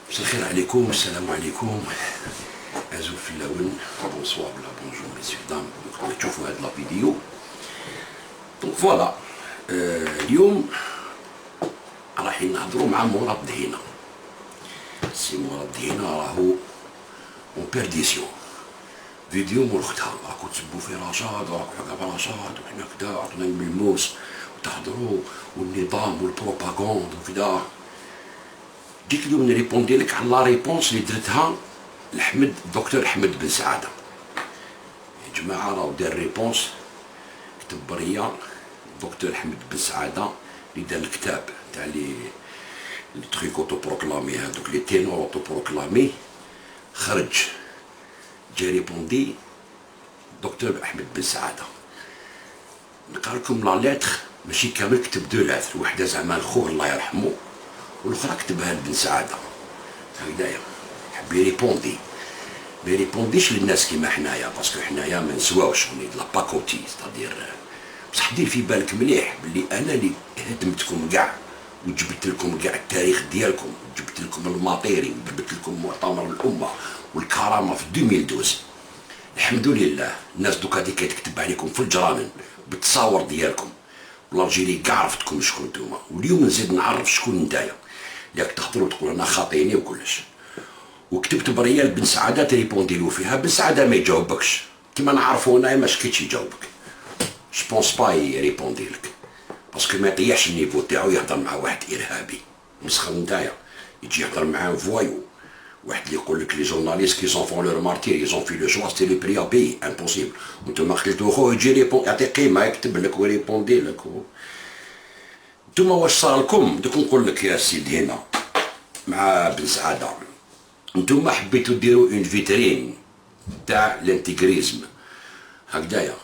مساء الخير عليكم، السلام عليكم. عزو في اللون، بونسوار ولا بونجور مسيو دام، كما تشوفوا هاد لا فيديو. دونك فوالا، اليوم رايحين نهضروا مع مراد دهينة. سي مراد دهينة راهو اون بيرديسيون. فيديو مور اختها راكو تسبوا في رشاد وراكو حكا في رشاد وحنا كدا عطنا الملموس وتهضروا والنظام والبروباغوند وكدا. جيت اليوم نريبوندي لك على لا ريبونس اللي درتها لحمد الدكتور حمد بن سعاده. يا جماعه راهو دار ريبونس، كتب بريا الدكتور حمد بن سعاده اللي دار الكتاب تاع لي تخيك اوتو بروكلامي، هذوك لي تينور اوتو بروكلامي، خرج جا ريبوندي الدكتور احمد بن سعاده. نقرا لكم لا ليتر ماشي كامل، كتب دو لاتر، وحده زعما لخوه الله يرحمه والاخرى كتبها لبن سعاده. هكذايا حب يريبوندي، ما يريبونديش للناس كيما حنايا، باسكو حنايا ما نسواوش، وني دو لا باكوتي ستادير. بصح دير في بالك مليح بلي انا اللي هدمتكم كاع وجبت لكم كاع التاريخ ديالكم، جبت لكم الماطيري، جبت لكم مؤتمر الامه والكرامه في 2012. الحمد لله الناس دوكا دي كتكتب عليكم في الجرائم بالتصاور ديالكم، والجيري كاع عرفتكم شكون نتوما، واليوم نزيد نعرف شكون نتايا. ياك تهضروا تقول انا خاطيني وكلش. وكتبت بريال بن سعاده تريبوندي له فيها، بن سعاده ما يجاوبكش كيما نعرفو انايا، ما شكيتش يجاوبك. جبونس با يريبوندي لك، باسكو ما يطيحش النيفو تاعو يهضر مع واحد ارهابي مسخر نتايا، يجي يهضر مع فوايو، واحد اللي يقول لك لي جورناليست كي زون فون لور مارتير يزون في لو شوا سيتي لو بري ا بي امبوسيبل، وانتوما خليتو خوه يجي يريبون يعطي قيمه يكتب لك ويريبوندي لك. نتوما واش صار لكم؟ دوك نقول لك يا سيدي هنا مع بن سعاده، نتوما حبيتو ديروا اون فيترين تاع الانتيغريزم هكذايا.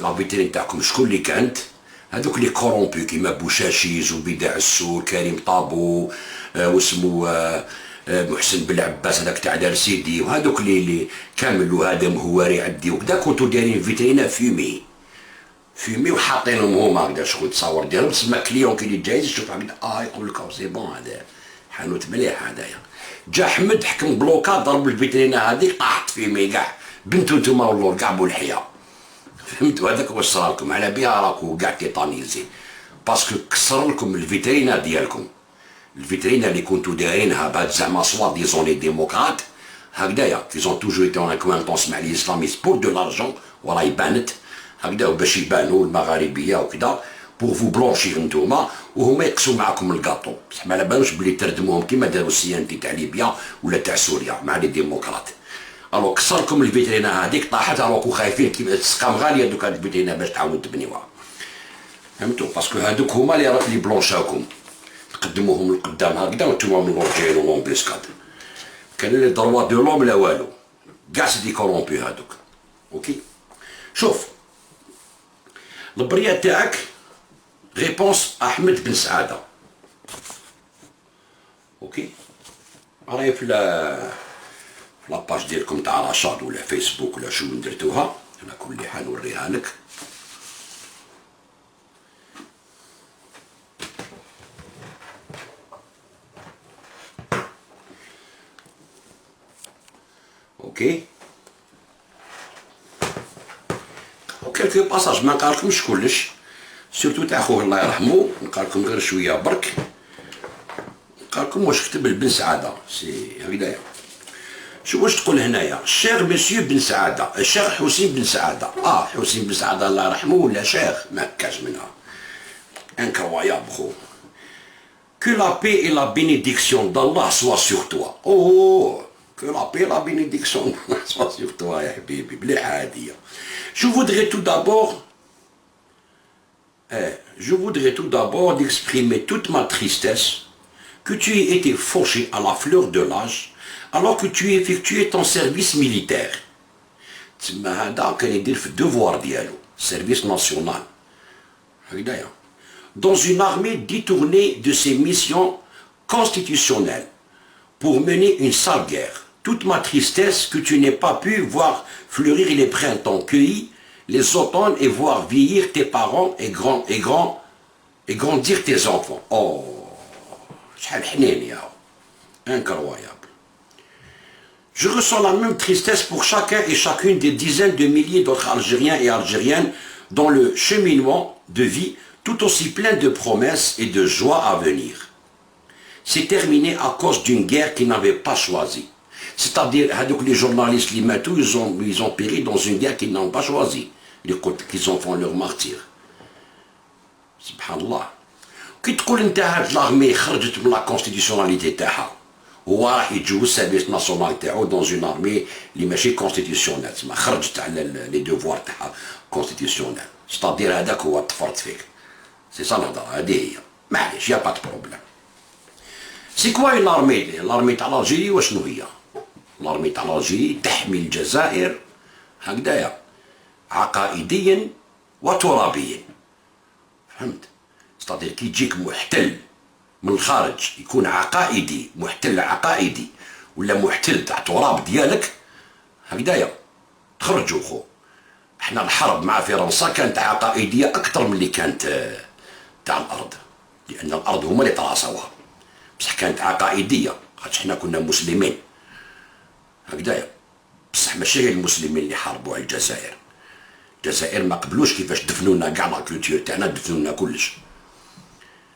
لا فيترين تاعكم شكون اللي كانت؟ هذوك لي كورومبي كيما بوشاشيز وبداع السور، كريم طابو، واسمو محسن بالعباس هذاك تاع دار سيدي، وهذوك اللي كامل وهذا مهواري عدي وكذا، كنتو دايرين فيترينا فيمي وحاطينهم هما هكذا شغل تصاور ديالهم، تسمى كليون كي جاي يشوف هكذا يقول لك سي بون هذا حانوت مليح هذايا. جا حمد حكم بلوكا ضرب الفيترينا هذيك طاحت فيمي كاع، بنتو نتوما والله كاع بولحياه. فهمتوا هذاك واش صرالكم؟ على بها راكو كاع تيطانيزي، باسكو كسر لكم الفيترينا ديالكم، الفيترينا اللي كنتو دايرينها بهاد زعما سوا ديزون لي ديموكرات هكذايا، كيزون توجور ايتي اون اكوانتونس مع لي اسلاميست بور دو لارجون، وراهي بانت هكذا باش يبانوا المغاربيه وكذا، بور فو بلونشيغ نتوما، وهما يقسوا معاكم الكاطو، بصح ما على بالوش بلي تردموهم كيما داروا السيانتي تاع ليبيا ولا تاع سوريا مع لي ديموكرات. الو كسركم الفيترينا هذيك طاحت، راكو خايفين كيما تسقام غاليه دوك هاد الفيترينا باش تعاودوا تبنيوها. فهمتوا؟ باسكو هادوك هما اللي بلونشاوكم، تقدموهم لقدام هكذا وانتوما من اللور جايين لومبليسكاد. كان لي دروا دو لوم لا والو، كاع سيدي كورومبي هادوك. اوكي شوف البريه تاعك ريبونس احمد بن سعاده. اوكي راهي في لاباج ديالكم تاع رشاد ولا فيسبوك ولا شو درتوها، انا كل حال نوريها لك. اوكي وكيلكو باساج ما نقالكمش كلش، سيرتو تاع خوه الله يرحمو، نقالكم غير شويه برك، نقالكم واش كتب لبن سعاده. سي هكذايا. شو واش تقول هنايا؟ الشيخ مسيو بن سعاده، الشيخ حسين بن سعاده، حسين بن سعاده الله يرحمه ولا شيخ ما كاش منها. انكرويابل خو. Que la paix et la bénédiction d'Allah soient sur toi. Que la paix et la bénédiction d'Allah soient sur toi يا حبيبي، مليحه هاديه. Je voudrais tout d'abord d'exprimer toute ma tristesse que tu aies été fauché à la fleur de l'âge alors que tu effectuais ton service militaire. تسمى هذا كان يدير في الدوفوار ديالو، سيرفيس ناسيونال هكذايا. Dans une armée détournée de ses missions constitutionnelles pour mener une sale guerre. Toute ma tristesse que tu n'aies pas pu voir fleurir les printemps, cueillir les automnes et voir vieillir tes parents et grandir tes enfants. شحال حنين يا incroyable. Je ressens la même tristesse pour chacun et chacune des dizaines de milliers d'autres Algériens et Algériennes dont le cheminement de vie tout aussi plein de promesses et de joie à venir. C'est terminé à cause d'une guerre qu'ils n'avaient pas choisie. C'est-à-dire, les journalistes, ils ont péri dans une guerre qu'ils n'ont pas choisie, qu'ils ont fait leur martyr. Subhanallah. كي تقول انت هاد l'armée خرجت من لا كونستيتيسيوناليتي تاعها هو راح يتجوز سيرفيس ناسيونال تاعو دون اون ارمي اللي ماشي كونستيتيسيونيل تسمى خرجت على لي دوفوار تاعها كونستيتيسيونيل ستادير هذاك هو تفرط فيك سي سا الهضره هذه هي معليش يا با دو بروبليم سي كوا اون ارمي الارمي تاع الجيري واشنو هي الارمي تاع الجيري تحمي الجزائر هكذايا عقائديا وترابيا فهمت ستادير كي يجيك محتل من الخارج يكون عقائدي محتل عقائدي ولا محتل تاع تراب ديالك هكذايا تخرجوا خو احنا الحرب مع فرنسا كانت عقائديه اكثر من اللي كانت تاع الارض لان الارض هما اللي تراصوها بصح كانت عقائديه خاطش حنا كنا مسلمين هكذايا بصح ماشي هي المسلمين اللي حاربوا على الجزائر الجزائر ما قبلوش كيفاش دفنوا لنا كاع لا كولتور تاعنا دفنوا لنا كلش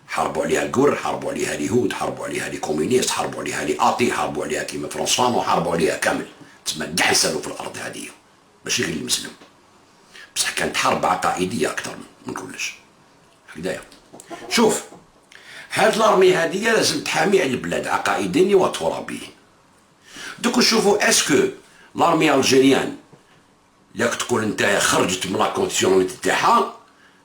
حاربوا عليها الكور حاربوا عليها اليهود حاربوا عليها لي كومونيست حاربوا عليها لي اطي حاربوا عليها كيما فرنسا وحاربوا عليها كامل تسمى كاع يسالوا في الارض هذه ماشي غير المسلم بصح كانت حرب عقائديه اكثر من كلش هكذايا شوف هاد الارمي هذه لازم تحامي على البلاد عقائديا وترابيا دوك نشوفوا اسكو لارمي الجيريان ياك تقول انت خرجت من لا كونستيسيوناليتي تاعها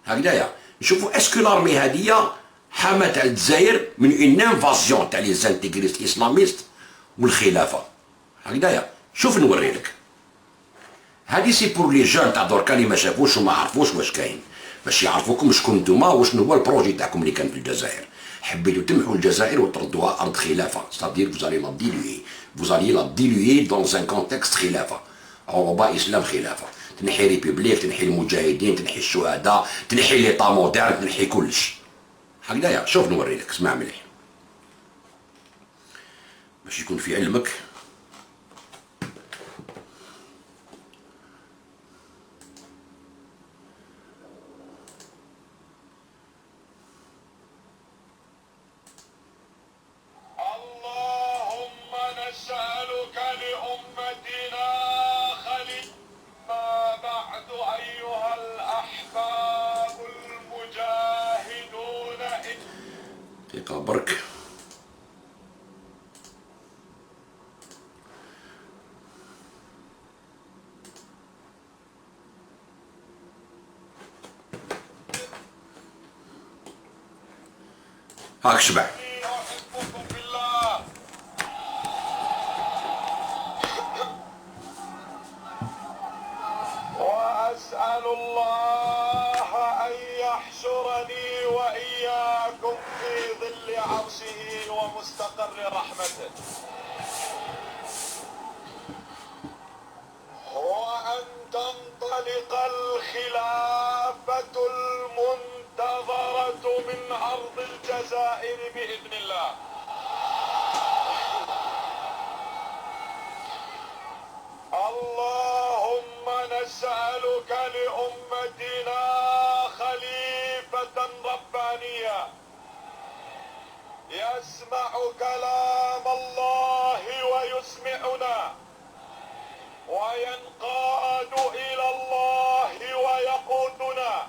هكذايا نشوفوا اسكو لارمي هذه حمت على الجزائر من اون انفازيون تاع لي زانتيغريست اسلاميست والخلافه هكذايا شوف نوري لك هذه سي بور لي جون تاع دركا اللي ما شافوش وما عرفوش واش كاين باش يعرفوكم شكون نتوما وشنو هو البروجي تاعكم اللي كان في الجزائر حبيتوا تمحوا الجزائر وتردوها ارض خلافه ستادير فوزالي لا ديلوي فوزالي لا ديلوي دون ان كونتكست خلافه عروبه اسلام خلافه تنحي ريبوبليك تنحي المجاهدين تنحي الشهداء تنحي ليطا موديرن تنحي كلش هكذايا شوف نوري لك اسمع مليح باش يكون في علمك برك هاك شبع وأسأل الله أن يحشرني وإياكم في ظل عرشه ومستقر رحمته وأن تنطلق الخلافة المنتظرة من أرض الجزائر بإذن الله اللهم نسألك لأمتنا خليفة ربانية يسمع كلام الله ويسمعنا وينقاد إلى الله ويقودنا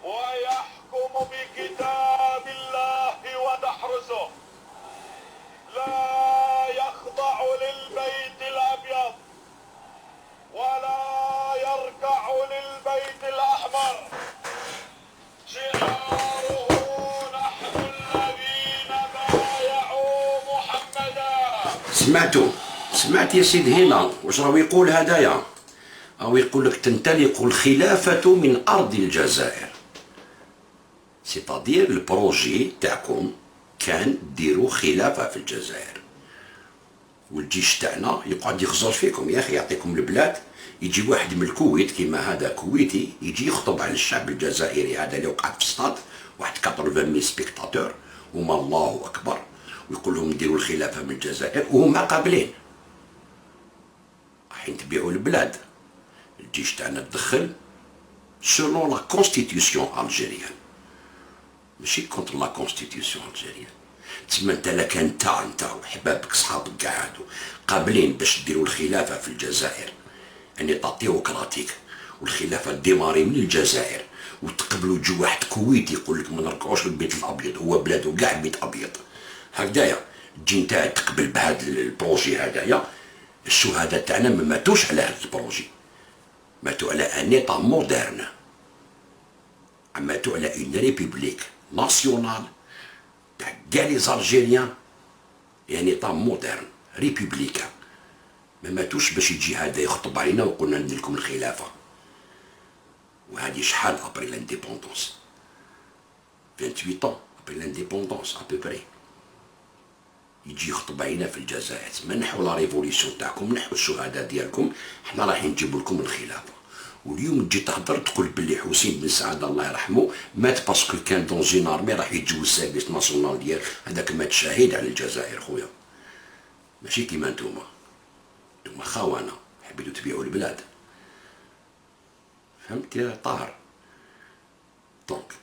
ويحكم بكتاب الله ونحرسه لا يخضع للبيت الأبيض ولا يركع للبيت الأحمر شعاره نحن الذين بايعوا محمدا سمعت يا سيدي هنا واش راهو يقول هدايا راهو يقول لك تنطلق الخلافة من أرض الجزائر سيتادير البروجي تاعكم كان ديروا خلافة في الجزائر والجيش تاعنا يقعد يخزر فيكم يا اخي يعطيكم البلاد يجي واحد من الكويت كيما هذا كويتي يجي يخطب على الشعب الجزائري هذا اللي وقع في السطاد واحد 80 سبيكتاتور هما الله اكبر ويقول لهم ديروا الخلافه من الجزائر وهما قابلين رايحين تبيعوا البلاد. الجيش تاعنا تدخل selon la constitution algérienne ماشي كونتر لا كونستيتيسيون الجزائرية. تسمى انت لا كان انت وحبابك صحابك كاع هادو قابلين باش ديروا الخلافة في الجزائر، يعني تيوقراطيك، والخلافة ديماري من الجزائر، وتقبلوا تجي واحد كويتي يقول لك ما نركعوش للبيت الابيض، هو بلادو كاع بيت ابيض هكذايا، تجي نتا تقبل بهذا البروجي هذايا. الشهداء تاعنا ما ماتوش على هذا البروجي، ماتوا على ان ايطا مودرن، ماتوا على اون ريبوبليك ناسيونال تاع كاع لي زالجيريان، يعني ايطا مودرن ريبوبليكا. ما ماتوش باش يجي هذا يخطب علينا وقلنا ندير لكم الخلافه. وهذه شحال ابري لانديبوندونس، 28 ans ابري لانديبوندونس ابوبري، يجي يخطب علينا في الجزائر. تسمى نحو لا ريفوليسيون تاعكم، نحو الشهداء ديالكم، حنا رايحين نجيب لكم الخلافه. واليوم تجي تهضر تقول بلي حسين بن سعد الله يرحمه مات باسكو كان دون زين ارمي راح يتجوز السيرفيس ناسيونال ديال هذاك، مات شهيد على الجزائر خويا، ماشي كيما نتوما. نتوما خونه حبيتو تبيعوا البلاد، فهمت يا طاهر؟ دونك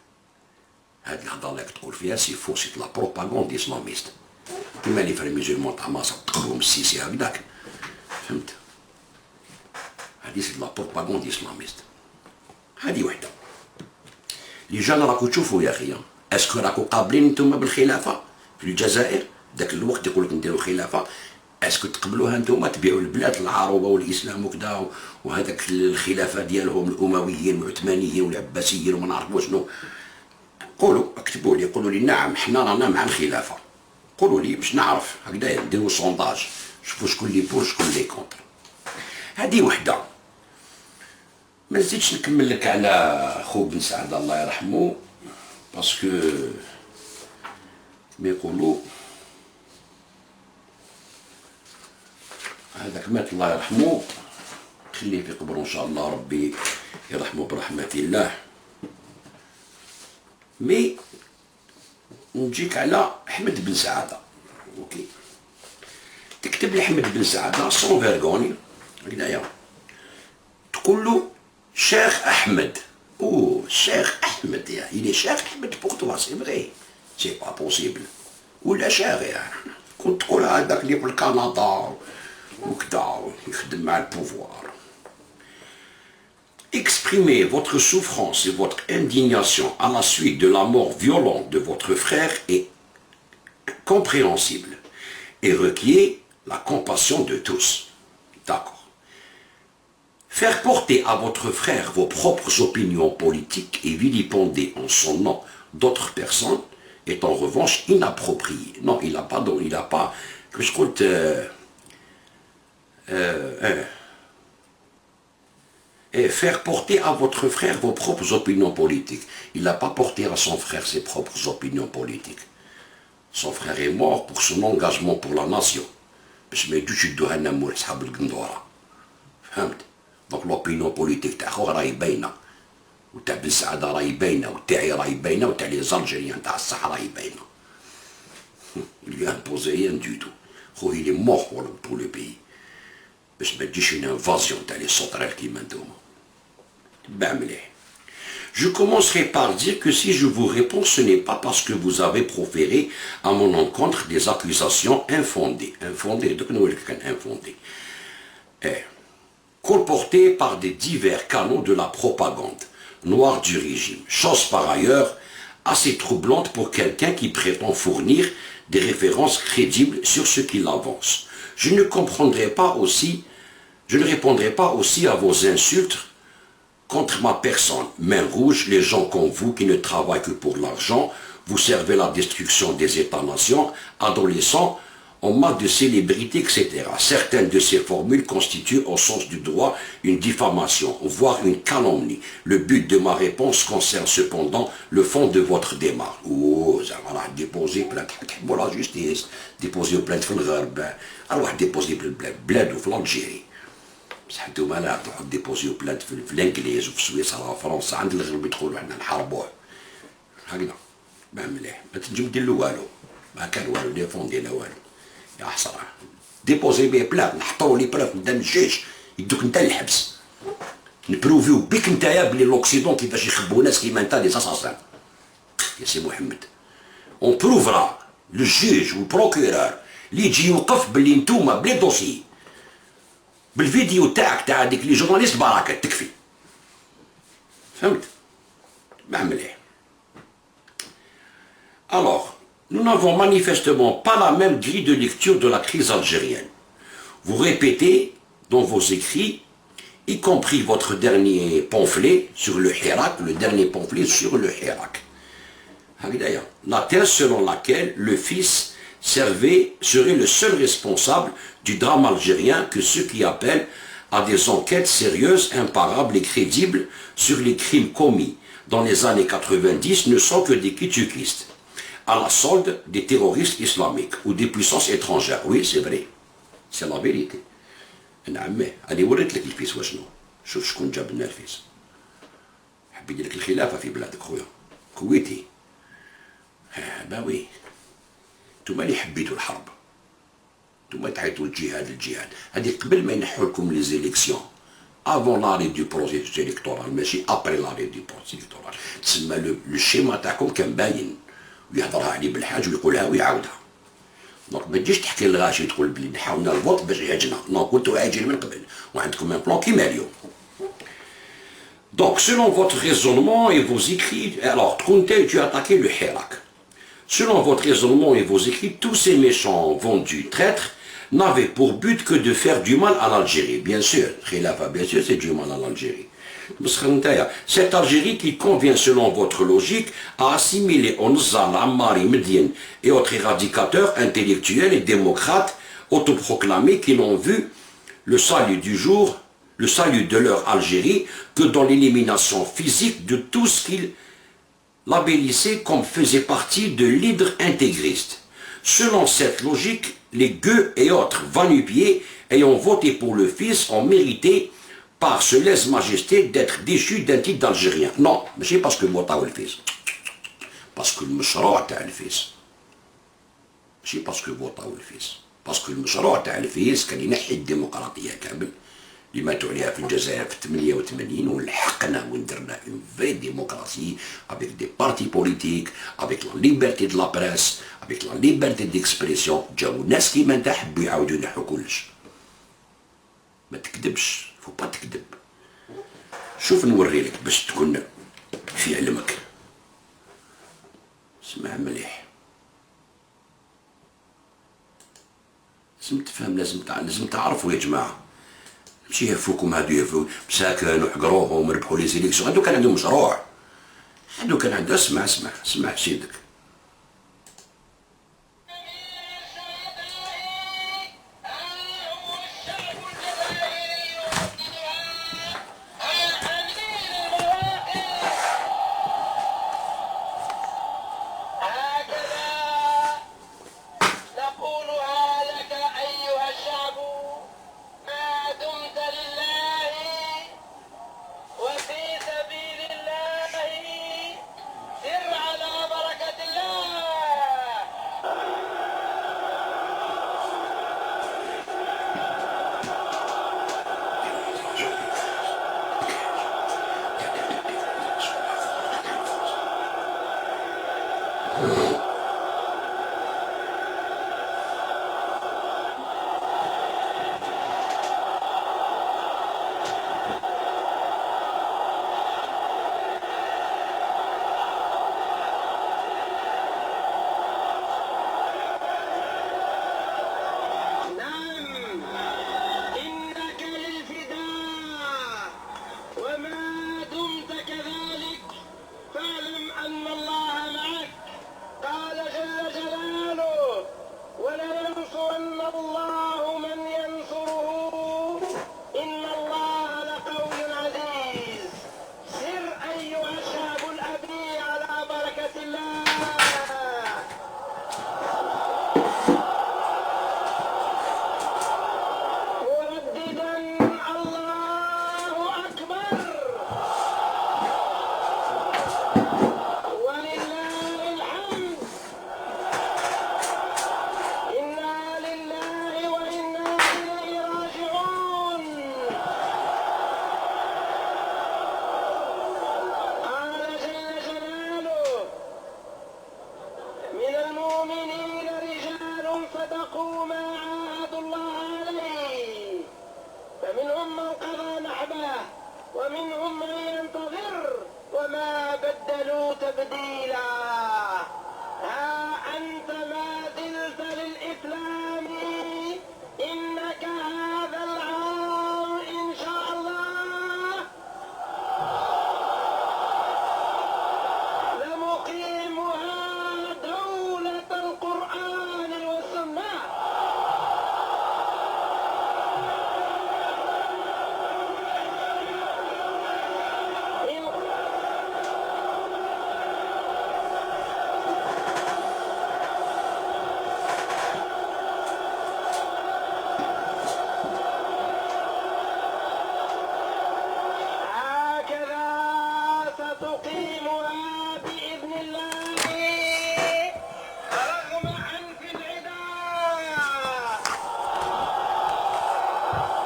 هاد الهضره اللي تقول فيها سي فو، سي لا بروباغوند اسلاميست، كيما اللي في الميزيلمون تاع مصر تقولهم السيسي هكذاك، فهمت؟ هادي سي لا بروباغوند اسلاميست. هادي وحده. لي جان راكو تشوفوا يا اخي، اسكو راكو قابلين نتوما بالخلافه في الجزائر؟ ذاك الوقت يقول لك نديروا خلافه، اسكو تقبلوها نتوما تبيعوا البلاد العروبه والاسلام وكذا، وهذاك الخلافه ديالهم الامويين والعثمانيين والعباسيين وما نعرفوا شنو؟ قولوا، اكتبوا لي، قولوا لي نعم حنا رانا مع الخلافه، قولوا لي باش نعرف هكذا، نديروا سونداج شوفوا شكون اللي بور شكون اللي كونتر. هذه وحده. ما نزيدش نكمل لك على خو بن سعد الله يرحمه، باسكو ما يقولوا هذاك مات الله يرحمه، خليه في قبره ان شاء الله، ربي يرحمه برحمة الله. مي نجيك على احمد بن سعاده. اوكي، تكتب لأحمد بن سعاده سون فيرغوني هكذايا، تقول له شيخ احمد. او شيخ احمد، يا الي شيخ احمد بور توا سي فري، سي با بوسيبل، ولا شيخ يعني كنت تقول هذاك اللي في كندا وكذا يخدم مع البوفوار. Exprimez votre souffrance et votre indignation à la suite de la mort violente de votre frère est compréhensible et requiert la compassion de tous. D'accord. Faire porter à votre frère vos propres opinions politiques et vilipender en son nom d'autres personnes est en revanche inapproprié. Non, il n'a pas, que je compte, et faire porter à votre frère vos propres opinions politiques. Il n'a pas porté à son frère ses propres opinions politiques. Son frère est mort pour son engagement pour la nation. باش ما يجوش يدوها لنا مول صحاب القندوره، فهمت؟ دونك لوبينيون بوليتيك تاع خوه راهي باينه، وتاع بن سعاده راهي باينه، وتاعي راهي باينه، وتاع لي زالجيريان تاع الصح راهي باينه. Il lui a imposé rien du tout. خوه il est mort pour le pays. باش ما تجيش une invasion تاع لي سوطريل كيما نتوما. تبع مليح. Je commencerai par dire que si je vous réponds, ce n'est pas parce que vous avez proféré à mon encontre des accusations infondées. Infondées, donc nous infondées. Colportées par des divers canaux de la propagande noire du régime. Chose par ailleurs assez troublante pour quelqu'un qui prétend fournir des références crédibles sur ce qu'il avance. Je ne répondrai pas aussi à vos insultes contre ma personne, main rouge, les gens comme vous qui ne travaillent que pour l'argent, vous servez la destruction des États-nations, adolescents, en mode de célébrité, etc. Certaines de ces formules constituent au sens du droit une diffamation, voire une calomnie. Le but de ma réponse concerne cependant le fond de votre démarche. Oh, ça va déposer plainte pour la justice, déposer plainte pour le Gharb, alors déposer plainte pour l'Algérie. بصح نتوما لا تروحو ديبوزيو بلاد في الانجليز وفي سويسرا وفرنسا، عند الغرب يدخلوا حنا نحاربوه هكذا ما مليح، ما تنجم دير له والو، ما كان والو ديفوندي لا والو، يا حسرة ديبوزي بيه بلاد، نحطوه لي بلاد قدام الجيش يدوك انت للحبس نبروفيو بك نتايا بلي لوكسيدون كيفاش يخبوا ناس كيما انت لي اساسان يا سي محمد. اون بروفرا لو جوج والبروكورور اللي يجي يوقف باللي نتوما بلي دوسي بالفيديو تاعك تاع ديك لي جورناليست بركه تكفي. فهمت؟ ما مليح. Alors, nous n'avons manifestement pas la même grille de lecture de la crise algérienne. Vous répétez dans vos écrits, y compris votre dernier pamphlet sur le Hirak, le dernier pamphlet sur le Hirak. La thèse selon laquelle le fils serait le seul responsable du drame algérien que ceux qui appellent à des enquêtes sérieuses, imparables et crédibles sur les crimes commis dans les années 90 ne sont que des kitschistes, à la solde des terroristes islamiques ou des puissances étrangères. Oui, c'est vrai. C'est la vérité. نعمي أنا وريت لك الفيس واشنو. شوف شكون جاب لنا الفيس. حب يدير لك الخلافة في بلادك خويا. كويتي. با وي. نتوما اللي حبيتوا الحرب. نتوما تعيطوا الجهاد. هذه قبل ما ينحوا لكم لي زيليكسيون. افون لاري دو بروسيس الكتورال ماشي ابري لاري دو بروسيس الكتورال. تسمى لو شيما تاعكم كان باين. ويهضرها علي بالحاج ويقولها ويعاودها. دونك ما تجيش تحكي للغاشي تقول بلي نحاولنا الفوت باش يهاجنا، نو كنتو عاجل من قبل وعندكم ان بلان كيما اليوم. دونك selon votre raisonnement et vos écrits, alors tu as attaqué le Hirak. Selon votre raisonnement et vos écrits, tous ces méchants vendus traîtres n'avaient pour but que de faire du mal à l'Algérie. Bien sûr, Khilafa, bien sûr, c'est du mal à l'Algérie. Cette Algérie qui convient, selon votre logique, à assimiler Onzal, Ammari, Medine et autres éradicateurs intellectuels et démocrates autoproclamés qui n'ont vu le salut du jour, le salut de leur Algérie, que dans l'élimination physique de tout ce qu'ils labellisaient comme faisait partie de l'hydre intégriste. Selon cette logique, les gueux et autres va-nu-pieds ayant voté pour le fils ont mérité par ce lèse-majesté d'être déchu d'un titre d'Algérien. Non, mais c'est parce que votaw le fils. Parce que le مشروع تاع الفيس. ماشي باسكو فوطاو الفيس. باسكو المشروع تاع الفيس كان ينحي الديمقراطية كامل اللي ماتوا عليها في الجزائر في 88 ولحقنا ودرنا اون فري ديموكراسي افيك دي بارتي بوليتيك افيك لا ليبرتي دو لا بريس افيك لا ليبرتي ديكسبريسيون. جاو ناس كيما انت حبوا يعاودوا ينحوا كلش. ما تكذبش، فو با تكذب. شوف نوري لك باش تكون في علمك. اسمع مليح. لازم تفهم، لازم تعرفوا يا جماعه. ماشي يهفوكم هادو يهفو مساكن وحقروهم وربحوا لي زيليكسيون. هادو كان عندهم مشروع. هادو كان عنده اسمع سيدك. وفي سبيل الله سر على بركة منهم من قضى نحبه ومنهم من ينتظر وما بدلوا تبديلا. ها أنت ما زلت للإسلام إنك هذا العام إن شاء الله لمقيمها دولة القرآن والسنة. هكذا ستقيمها بإذن الله رغم أنف العداء.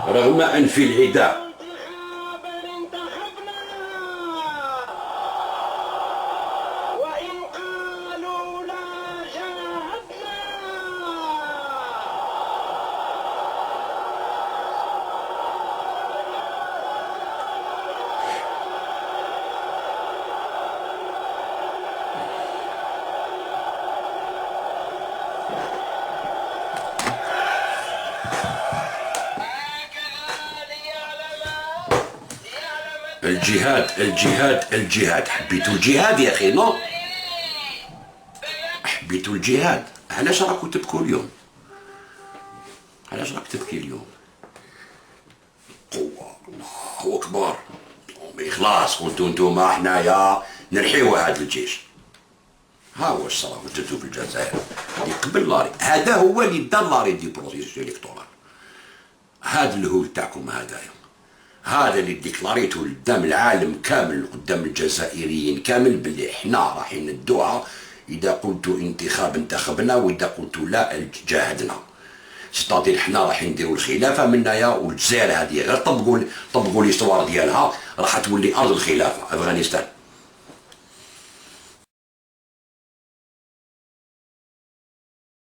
رغم أنف العداء. انتخابا انتخبنا وإن قالوا لا جاهدنا. الجهاد حبيتوا الجهاد يا اخي؟ نو حبيتوا الجهاد. علاش راكم تبكوا اليوم؟ علاش راك تبكي اليوم؟ قوة الله اكبر. خلاص قلتوا انتوما حنايا نرحيو هذا الجيش. ها هو الصرا وجدتو في الجزائر قبل لاري. هذا هو اللي دار لاري دي بروسيس الكتورال. هذا الهول تاعكم هذا اللي ديكلاريته قدام العالم كامل قدام الجزائريين كامل باللي حنا رايحين ندوها. اذا قلتوا انتخاب انتخبنا واذا قلتوا لا جاهدنا. ستادير حنا رايحين نديروا الخلافه من هنايا والجزائر هذه غير طبقوا لي الصور ديالها راح تولي ارض الخلافه افغانستان.